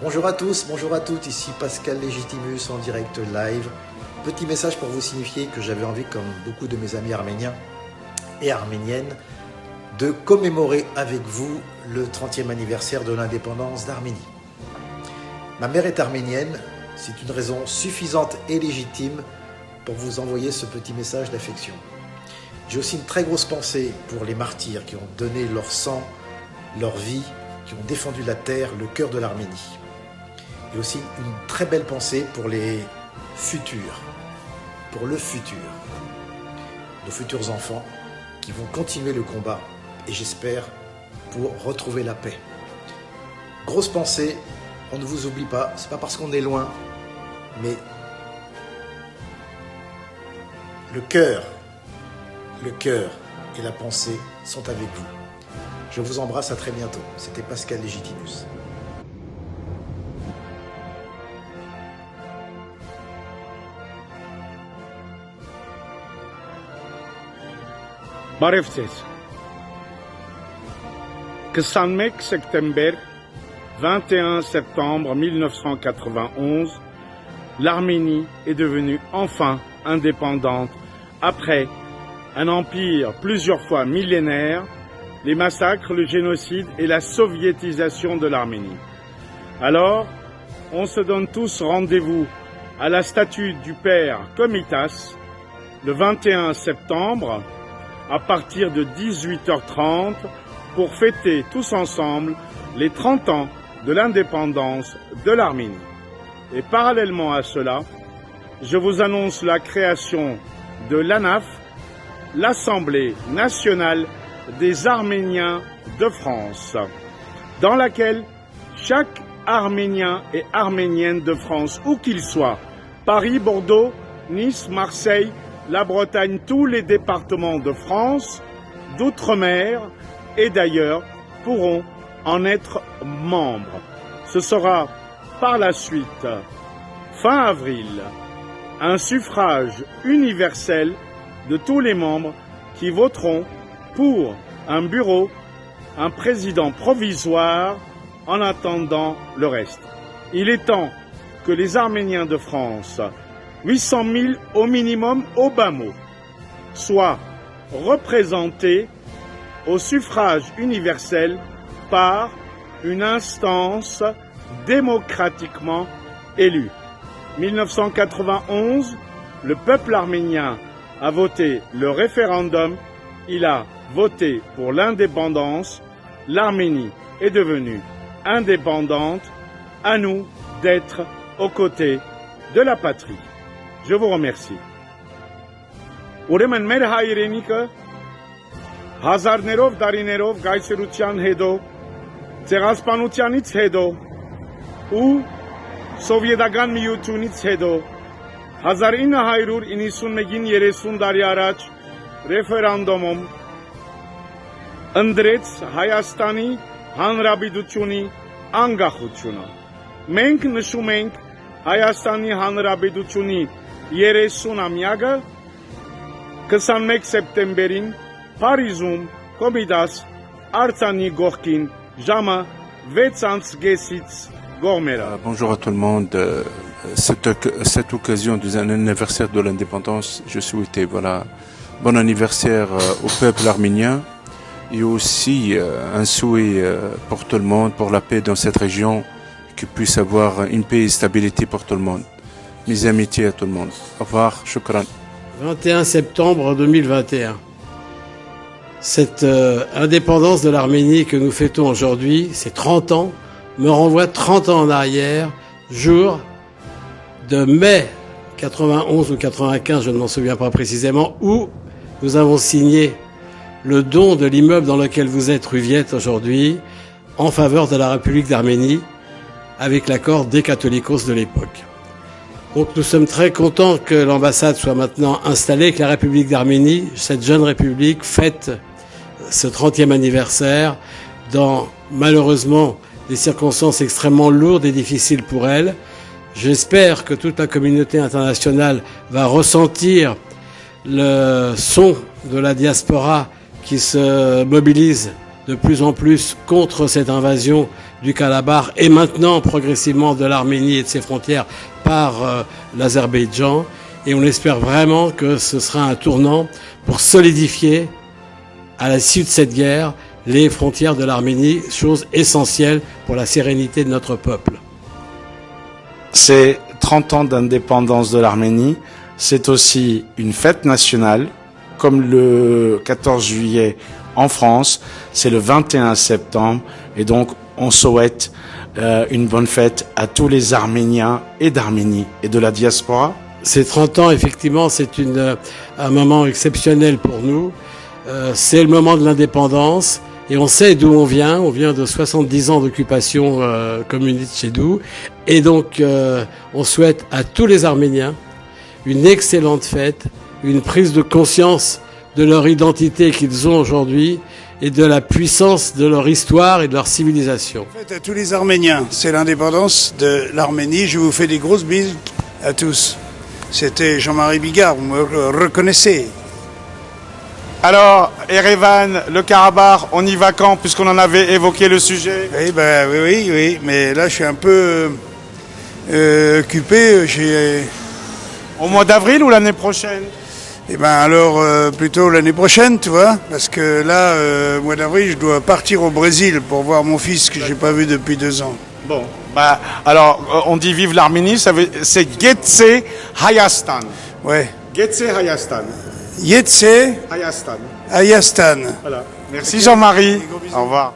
Bonjour à tous, bonjour à toutes, ici Pascal Légitimus en direct live. Petit message pour vous signifier que j'avais envie, comme beaucoup de mes amis arméniens et arméniennes, de commémorer avec vous le 30e anniversaire de l'indépendance d'Arménie. Ma mère est arménienne, c'est une raison suffisante et légitime pour vous envoyer ce petit message d'affection. J'ai aussi une très grosse pensée pour les martyrs qui ont donné leur sang, leur vie, qui ont défendu la terre, le cœur de l'Arménie. Et aussi une très belle pensée pour les futurs, pour le futur, nos futurs enfants qui vont continuer le combat et j'espère pour retrouver la paix. Grosse pensée, on ne vous oublie pas, c'est pas parce qu'on est loin, mais le cœur et la pensée sont avec vous. Je vous embrasse, à très bientôt. C'était Pascal Légitimus. Բարև ձեզ։ 21 septembre, 21 septembre 1991, l'Arménie est devenue enfin indépendante après un empire plusieurs fois millénaire, les massacres, le génocide et la soviétisation de l'Arménie. Alors, on se donne tous rendez-vous à la statue du père Komitas le 21 septembre à partir de 18h30 pour fêter tous ensemble les 30 ans de l'indépendance de l'Arménie. Et parallèlement à cela, je vous annonce la création de l'ANAF, l'Assemblée nationale des Arméniens de France, dans laquelle chaque Arménien et Arménienne de France, où qu'il soit, Paris, Bordeaux, Nice, Marseille, la Bretagne, tous les départements de France, d'outre-mer et d'ailleurs pourront en être membres. Ce sera par la suite, fin avril, un suffrage universel de tous les membres qui voteront pour un bureau, un président provisoire en attendant le reste. Il est temps que les Arméniens de France, 800 000 au minimum au bas mot, soient représentés au suffrage universel par une instance démocratiquement élue. 1991, le peuple arménien a voté le référendum, il a voté pour l'indépendance, l'Arménie est devenue indépendante, à nous d'être aux côtés de la patrie. Je vous remercie. Ուրեմն մեր հայրենիքը հազարներով տարիներով գայսերության հետո, ցեղասպանությանից հետո ու սովետական միությունից հետո 1991-ին 30 տարի առաջ ռեֆերենդումում ընդրեց Հայաստանի Հանրապետությունի անկախությունը։ Մենք նշում ենք Հայաստանի Հանրապետությունի 30-ամյակը 21 սեպտեմբերին Փարիզում Կոմիտաս Արձանի գողքին ժամը 6:30-ից գողմերը։ Bonjour à tout le monde. Cette occasion du anniversaire de l'indépendance, je souhaitais bon anniversaire au peuple arménien et aussi un souhait pour tout le monde, pour la paix dans cette région, qu'il puisse avoir une paix et stabilité pour tout le monde. Mes amitiés à tout le monde. Au revoir, shukran. 21 septembre 2021. Cette indépendance de l'Arménie que nous fêtons aujourd'hui, c'est 30 ans, me renvoie 30 ans en arrière, jour de mai 91 ou 95, je ne m'en souviens pas précisément, où nous avons signé le don de l'immeuble dans lequel vous êtes, rue Viette, aujourd'hui, en faveur de la République d'Arménie, avec l'accord des catholicos de l'époque. Donc nous sommes très contents que l'ambassade soit maintenant installée, que la République d'Arménie, cette jeune république, fête ce 30e anniversaire dans, malheureusement, des circonstances extrêmement lourdes et difficiles pour elle. J'espère que toute la communauté internationale va ressentir le son de la diaspora qui se mobilise de plus en plus contre cette invasion du Karabakh et maintenant progressivement de l'Arménie et de ses frontières par l'Azerbaïdjan. Et on espère vraiment que ce sera un tournant pour solidifier, à l'issue de cette guerre, les frontières de l'Arménie, chose essentielle pour la sérénité de notre peuple. C'est 30 ans d'indépendance de l'Arménie. C'est aussi une fête nationale, comme le 14 juillet en France. C'est le 21 septembre. Et donc, on souhaite une bonne fête à tous les Arméniens et d'Arménie et de la diaspora. Ces 30 ans, effectivement, c'est un moment exceptionnel pour nous. C'est le moment de l'indépendance et on sait d'où on vient. On vient de 70 ans d'occupation communiste chez nous. Et donc, on souhaite à tous les Arméniens une excellente fête, une prise de conscience de leur identité qu'ils ont aujourd'hui et de la puissance de leur histoire et de leur civilisation. En fait, à tous les Arméniens, c'est l'indépendance de l'Arménie. Je vous fais des grosses bises à tous. C'était Jean-Marie Bigard, vous me reconnaissez. Alors, Erevan, le Karabakh, on y va quand, puisqu'on en avait évoqué le sujet? Oui, mais là je suis un peu occupé. Au mois d'avril ou l'année prochaine? Plutôt l'année prochaine, tu vois, parce que là, au mois d'avril, je dois partir au Brésil pour voir mon fils que j'ai pas vu depuis 2 ans. Bon, alors, on dit vive l'Arménie, c'est Getse Hayastan. Ouais. Getse Hayastan. Yetse Hayastan. Hayastan. Voilà. Merci Jean-Marie. Au revoir.